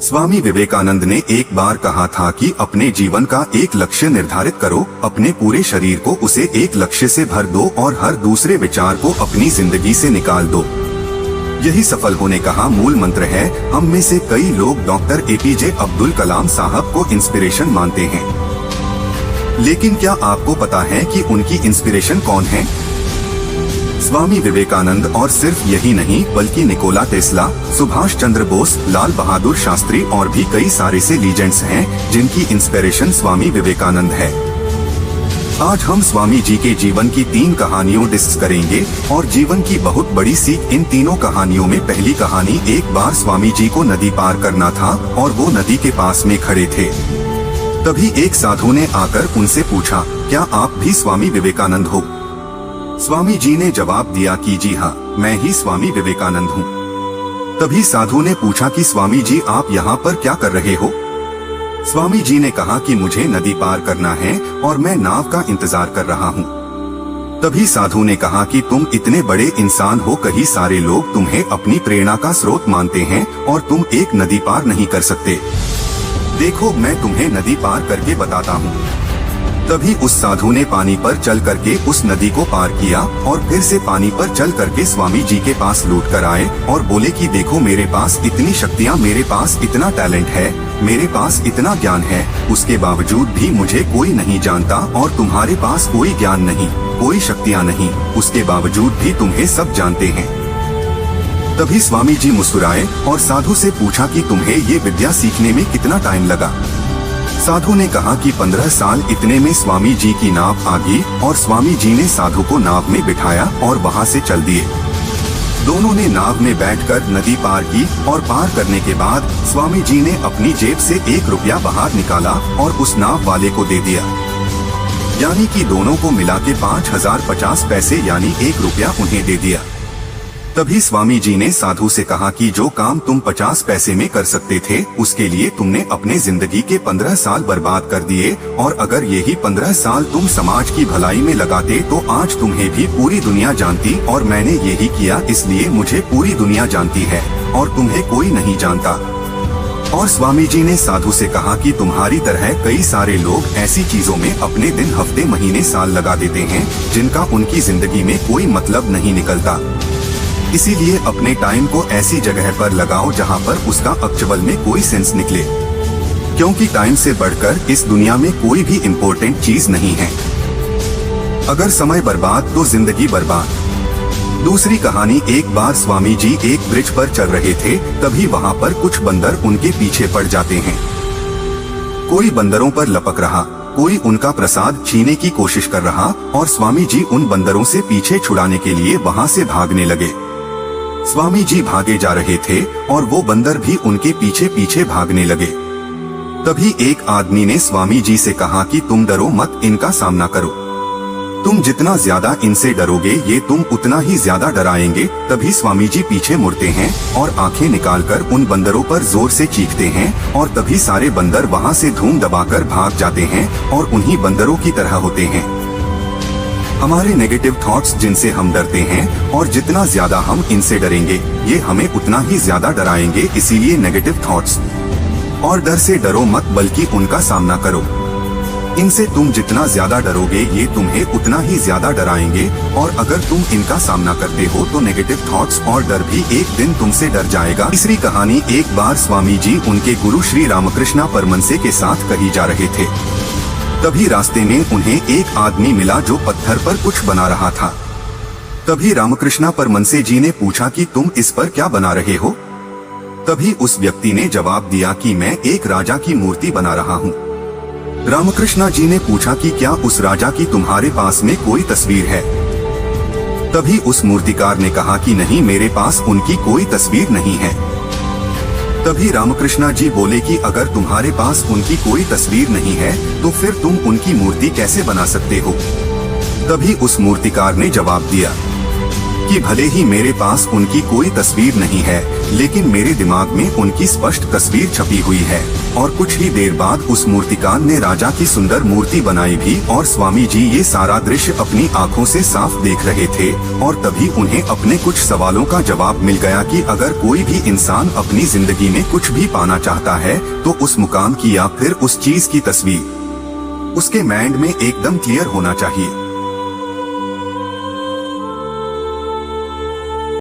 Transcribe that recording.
स्वामी विवेकानंद ने एक बार कहा था कि अपने जीवन का एक लक्ष्य निर्धारित करो, अपने पूरे शरीर को उसे एक लक्ष्य से भर दो और हर दूसरे विचार को अपनी जिंदगी से निकाल दो। यही सफल होने का मूल मंत्र है। हम में से कई लोग डॉक्टर एपीजे अब्दुल कलाम साहब को इंस्पिरेशन मानते हैं, लेकिन क्या आपको पता है कि उनकी इंस्पिरेशन कौन है? स्वामी विवेकानंद। और सिर्फ यही नहीं बल्कि निकोला टेस्ला, सुभाष चंद्र बोस, लाल बहादुर शास्त्री और भी कई सारे से लीजेंड्स हैं जिनकी इंस्पिरेशन स्वामी विवेकानंद है। आज हम स्वामी जी के जीवन की 3 कहानियों डिस्कस करेंगे और जीवन की बहुत बड़ी सीख इन तीनों कहानियों में। पहली कहानी, एक बार स्वामी जी को नदी पार करना था और वो नदी के पास में खड़े थे। तभी एक साधु ने आकर उनसे पूछा, क्या आप भी स्वामी विवेकानंद हो? स्वामी जी ने जवाब दिया कि जी हाँ, मैं ही स्वामी विवेकानंद हूँ। तभी साधु ने पूछा कि स्वामी जी आप यहाँ पर क्या कर रहे हो? स्वामी जी ने कहा कि मुझे नदी पार करना है और मैं नाव का इंतजार कर रहा हूँ। तभी साधु ने कहा कि तुम इतने बड़े इंसान हो, कई सारे लोग तुम्हें अपनी प्रेरणा का स्रोत मानते हैं और तुम एक नदी पार नहीं कर सकते। देखो मैं तुम्हें नदी पार करके बताता हूँ। तभी उस साधु ने पानी पर चल करके उस नदी को पार किया और फिर से पानी पर चल करके स्वामी जी के पास लौट कर आए और बोले कि देखो मेरे पास इतनी शक्तियाँ, मेरे पास इतना टैलेंट है, मेरे पास इतना ज्ञान है, उसके बावजूद भी मुझे कोई नहीं जानता और तुम्हारे पास कोई ज्ञान नहीं, कोई शक्तियाँ नहीं, उसके बावजूद भी तुम्हें सब जानते हैं। तभी स्वामी जी मुस्कुराए और साधु से पूछा कि तुम्हें ये विद्या सीखने में कितना टाइम लगा? साधु ने कहा कि 15 साल। इतने में स्वामी जी की नाव आ गई और स्वामी जी ने साधु को नाव में बिठाया और वहां से चल दिए। दोनों ने नाव में बैठकर नदी पार की और पार करने के बाद स्वामी जी ने अपनी जेब से 1 रुपया बाहर निकाला और उस नाव वाले को दे दिया, यानी कि दोनों को मिला के 5050 पैसे यानी 1 रुपया उन्हें दे दिया। तभी स्वामी जी ने साधु से कहा कि जो काम तुम 50 पैसे में कर सकते थे उसके लिए तुमने अपने जिंदगी के 15 साल बर्बाद कर दिए, और अगर यही 15 साल तुम समाज की भलाई में लगाते तो आज तुम्हें भी पूरी दुनिया जानती, और मैंने यही किया इसलिए मुझे पूरी दुनिया जानती है और तुम्हें कोई नहीं जानता। और स्वामी जी ने साधु से कहा कि तुम्हारी तरह कई सारे लोग ऐसी चीजों में अपने दिन, हफ्ते, महीने, साल लगा देते हैं जिनका उनकी जिंदगी में कोई मतलब नहीं निकलता। इसीलिए अपने टाइम को ऐसी जगह पर लगाओ जहां पर उसका एक्चुअल में कोई सेंस निकले, क्योंकि टाइम से बढ़कर इस दुनिया में कोई भी इम्पोर्टेंट चीज नहीं है। अगर समय बर्बाद तो जिंदगी बर्बाद। दूसरी कहानी, एक बार स्वामी जी एक ब्रिज पर चल रहे थे, तभी वहां पर कुछ बंदर उनके पीछे पड़ जाते हैं। कोई बंदरों पर लपक रहा, कोई उनका प्रसाद छीनने की कोशिश कर रहा और स्वामी जी उन बंदरों से पीछे छुड़ाने के लिए वहां से भागने लगे। स्वामी जी भागे जा रहे थे और वो बंदर भी उनके पीछे पीछे भागने लगे। तभी एक आदमी ने स्वामी जी से कहा कि तुम डरो मत, इनका सामना करो। तुम जितना ज्यादा इनसे डरोगे ये तुम उतना ही ज्यादा डराएंगे। तभी स्वामी जी पीछे मुड़ते हैं और आंखें निकालकर उन बंदरों पर जोर से चीखते हैं और तभी सारे बंदर वहां से धूम दबाकर भाग जाते हैं और उन्हीं बंदरों की तरह होते हैं। हमारे नेगेटिव थॉट्स जिनसे हम डरते हैं और जितना ज्यादा हम इनसे डरेंगे ये हमें उतना ही ज्यादा डराएंगे। इसीलिए नेगेटिव थॉट्स और डर से डरो मत, बल्कि उनका सामना करो। इनसे तुम जितना ज्यादा डरोगे ये तुम्हें उतना ही ज्यादा डराएंगे, और अगर तुम इनका सामना करते हो तो नेगेटिव थॉट्स और डर भी एक दिन तुमसे डर जाएगा। तीसरी कहानी, एक बार स्वामी जी उनके गुरु श्री रामकृष्ण परमहंस के साथ कहीं जा रहे थे। तभी रास्ते में उन्हें एक आदमी मिला जो पत्थर पर कुछ बना रहा था। तभी रामकृष्ण परमहंस जी ने पूछा कि तुम इस पर क्या बना रहे हो? तभी उस व्यक्ति ने जवाब दिया कि मैं एक राजा की मूर्ति बना रहा हूँ। रामकृष्ण जी ने पूछा कि क्या उस राजा की तुम्हारे पास में कोई तस्वीर है? तभी उस मूर्तिकार ने कहा कि नहीं, मेरे पास उनकी कोई तस्वीर नहीं है। तभी रामकृष्ण जी बोले कि अगर तुम्हारे पास उनकी कोई तस्वीर नहीं है तो फिर तुम उनकी मूर्ति कैसे बना सकते हो? तभी उस मूर्तिकार ने जवाब दिया कि भले ही मेरे पास उनकी कोई तस्वीर नहीं है, लेकिन मेरे दिमाग में उनकी स्पष्ट तस्वीर छपी हुई है। और कुछ ही देर बाद उस मूर्तिकार ने राजा की सुंदर मूर्ति बनाई भी, और स्वामी जी ये सारा दृश्य अपनी आंखों से साफ देख रहे थे। और तभी उन्हें अपने कुछ सवालों का जवाब मिल गया कि अगर कोई भी इंसान अपनी जिंदगी में कुछ भी पाना चाहता है, तो उस मुकाम की या फिर उस चीज की तस्वीर उसके माइंड में एकदम क्लियर होना चाहिए।